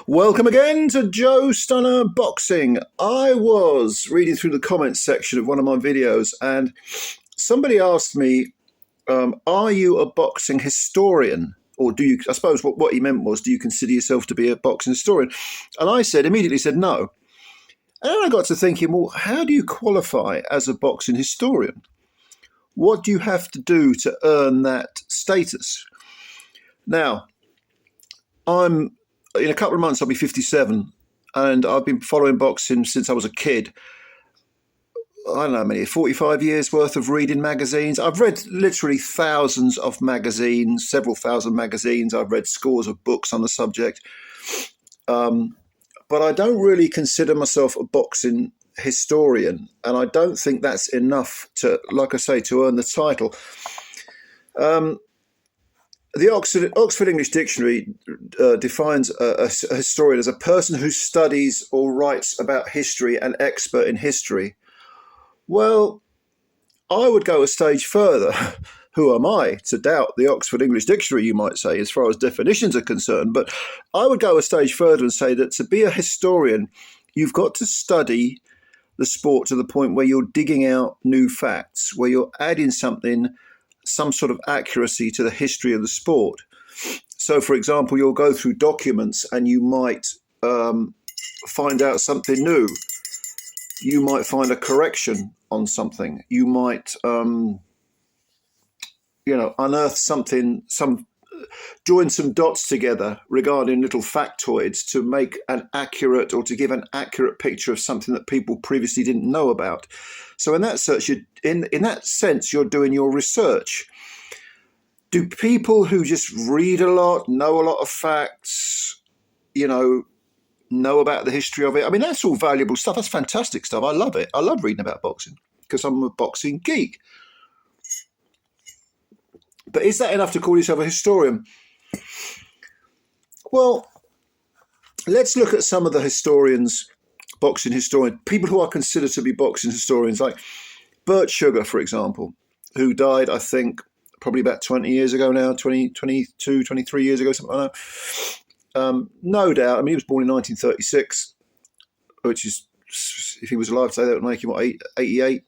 Welcome again to Joe Stunner Boxing. I was reading through the comments section of one of my videos and somebody asked me, are you a boxing historian? Or do you, I suppose what he meant was, do you consider yourself to be a boxing historian? And I immediately said no. And then I got to thinking, well, how do you qualify as a boxing historian? What do you have to do to earn that status? Now, in a couple of months, I'll be 57, and I've been following boxing since I was a kid. I don't know how many, 45 years worth of reading magazines. I've read literally thousands of magazines, several thousand magazines. I've read scores of books on the subject. But I don't really consider myself a boxing historian, and I don't think that's enough to, like I say, to earn the title. The Oxford English Dictionary defines a historian as a person who studies or writes about history, an expert in history. Well, I would go a stage further. Who am I to doubt the Oxford English Dictionary, you might say, as far as definitions are concerned? But I would go a stage further and say that to be a historian, you've got to study the sport to the point where you're digging out new facts, where you're adding some sort of accuracy to the history of the sport. So, for example, you'll go through documents and you might find out something new. You might find a correction on something. You might, unearth something, join some dots together regarding little factoids to make an accurate or to give an accurate picture of something that people previously didn't know about. So in that sense, you're doing your research. Do people who just read a lot, know a lot of facts, know about the history of it? I mean, that's all valuable stuff. That's fantastic stuff. I love it. I love reading about boxing because I'm a boxing geek. But is that enough to call yourself a historian? Well, let's look at some of the historians, boxing historians, people who are considered to be boxing historians, like Bert Sugar, for example, who died, I think, probably about 20 years ago now, 22, 23 years ago, something like that. No doubt, I mean, he was born in 1936, which is, if he was alive today, that would make him, 88?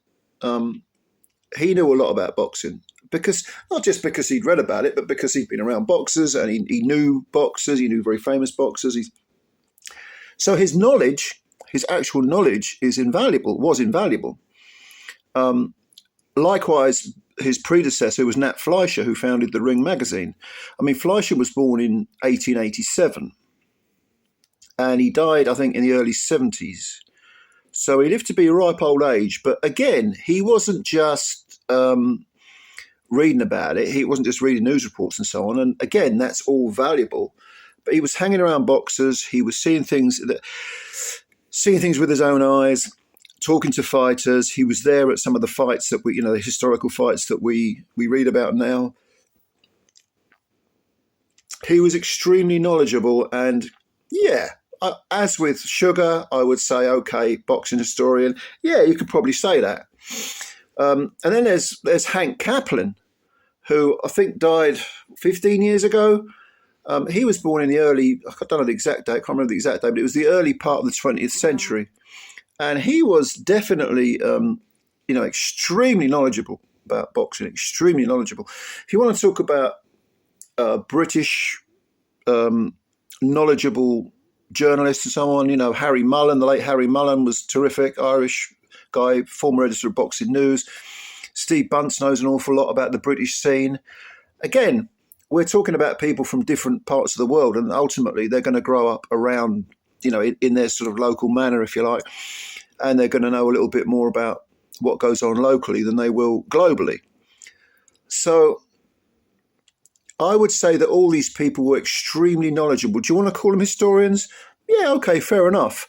He knew a lot about boxing. Because not just because he'd read about it, but because he'd been around boxers and he knew boxers, he knew very famous boxers. So his knowledge, his actual knowledge was invaluable. Likewise, his predecessor was Nat Fleischer, who founded the Ring magazine. I mean, Fleischer was born in 1887 and he died, I think, in the early 70s. So he lived to be a ripe old age. But again, he wasn't just reading about it. He wasn't just reading news reports and so on. And again, that's all valuable. But he was hanging around boxers. He was seeing things with his own eyes, talking to fighters. He was there at some of the fights that the historical fights that we read about now. He was extremely knowledgeable. And yeah, as with Sugar, I would say, okay, boxing historian. Yeah, you could probably say that. And then there's Hank Kaplan, who I think died 15 years ago. He was born in the early, I don't know the exact date, I can't remember the exact date, but it was the early part of the 20th century. And he was definitely, extremely knowledgeable about boxing, extremely knowledgeable. If you want to talk about British knowledgeable journalists and so on, Harry Mullen, the late Harry Mullen was terrific, Irish guy, former editor of Boxing News. Steve Bunce knows an awful lot about the British scene. Again, we're talking about people from different parts of the world, and ultimately they're going to grow up around, in their sort of local manner, if you like, and they're going to know a little bit more about what goes on locally than they will globally. So I would say that all these people were extremely knowledgeable. Do you want to call them historians? Yeah, okay, fair enough.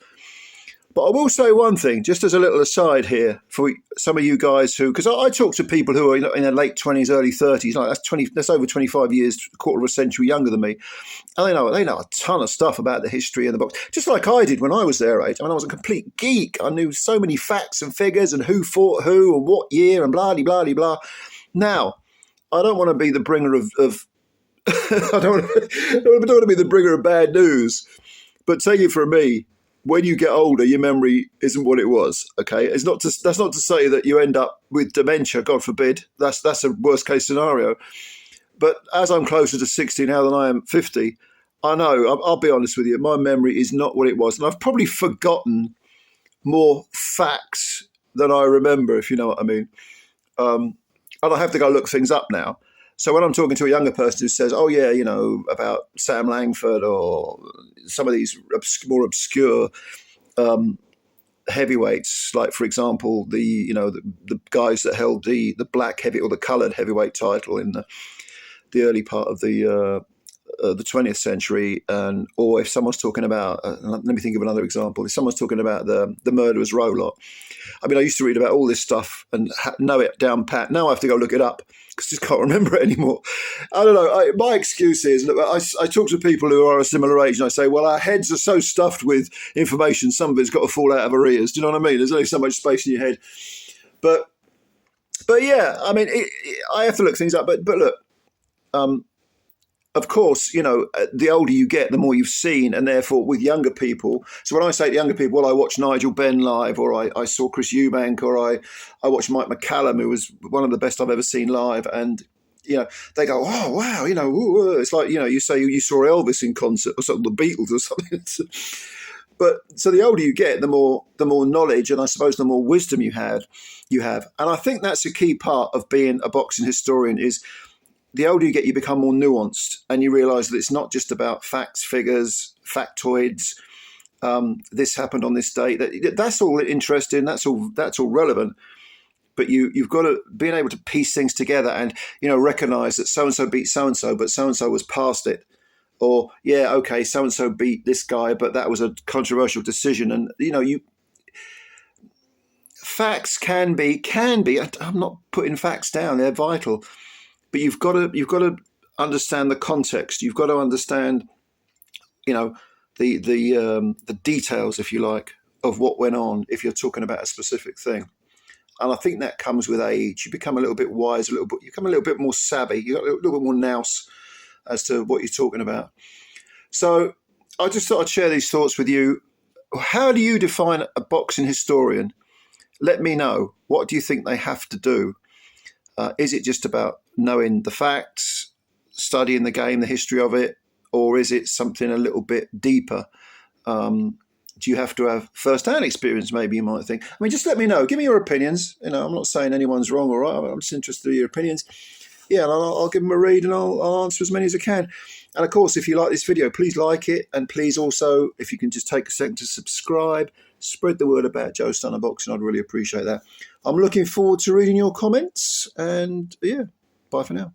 But I will say one thing, just as a little aside here, for some of you guys because I talk to people who are in their late 20s, early 30s, like that's over 25 years, a quarter of a century younger than me. And they know a ton of stuff about the history of the box, just like I did when I was their age. I mean, I was a complete geek. I knew so many facts and figures and who fought who and what year and blah, blah, blah, blah. Now, I don't want to be the bringer of I don't want to be the bringer of bad news. But take it from me, when you get older, your memory isn't what it was. Okay, that's not to say that you end up with dementia. God forbid. That's a worst case scenario. But as I'm closer to 60 now than I am 50, I know, I'll be honest with you, my memory is not what it was. And I've probably forgotten more facts than I remember, if you know what I mean. And I have to go look things up now. So when I'm talking to a younger person who says, oh, yeah, about Sam Langford or some of these more obscure heavyweights, like, for example, the guys that held the black heavy or the coloured heavyweight title in the early part of the 20th century, or if someone's talking about, let me think of another example. If someone's talking about the murderers row lot, I mean, I used to read about all this stuff and know it down pat. Now I have to go look it up because I just can't remember it anymore. I don't know. My excuse is, look, I talk to people who are a similar age and I say, well, our heads are so stuffed with information, some of it's got to fall out of our ears. Do you know what I mean? There's only so much space in your head. But yeah, I mean, I have to look things up. But look, of course, the older you get, the more you've seen, and therefore with younger people. So when I say to younger people, well, I watched Nigel Benn live, or I saw Chris Eubank, or I watched Mike McCallum, who was one of the best I've ever seen live, and they go, oh wow, ooh, it's like you say you saw Elvis in concert or something, the Beatles or something. But so the older you get, the more knowledge, and I suppose the more wisdom you have, and I think that's a key part of being a boxing historian is. The older you get, you become more nuanced, and you realise that it's not just about facts, figures, factoids. This happened on this date. That's all interesting. That's all relevant. But you've got to being able to piece things together and recognise that so and so beat so and so, but so and so was past it. Or yeah, okay, so and so beat this guy, but that was a controversial decision. And facts can be. I'm not putting facts down; they're vital. But you've got to understand the context. You've got to understand, the details, if you like, of what went on. If you're talking about a specific thing, and I think that comes with age. You become a little bit wise, you become a little bit more savvy. You got a little bit more nous as to what you're talking about. So I just thought I'd share these thoughts with you. How do you define a boxing historian? Let me know. What do you think they have to do? Is it just about knowing the facts, studying the game, the history of it, or is it something a little bit deeper? Do you have to have first-hand experience, maybe, you might think? I mean, just let me know. Give me your opinions. I'm not saying anyone's wrong or right. I'm just interested in your opinions. Yeah, and I'll give them a read and I'll answer as many as I can. And, of course, if you like this video, please like it. And please also, if you can just take a second to subscribe, spread the word about Joe Stunner Boxing. I'd really appreciate that. I'm looking forward to reading your comments. And, yeah, bye for now.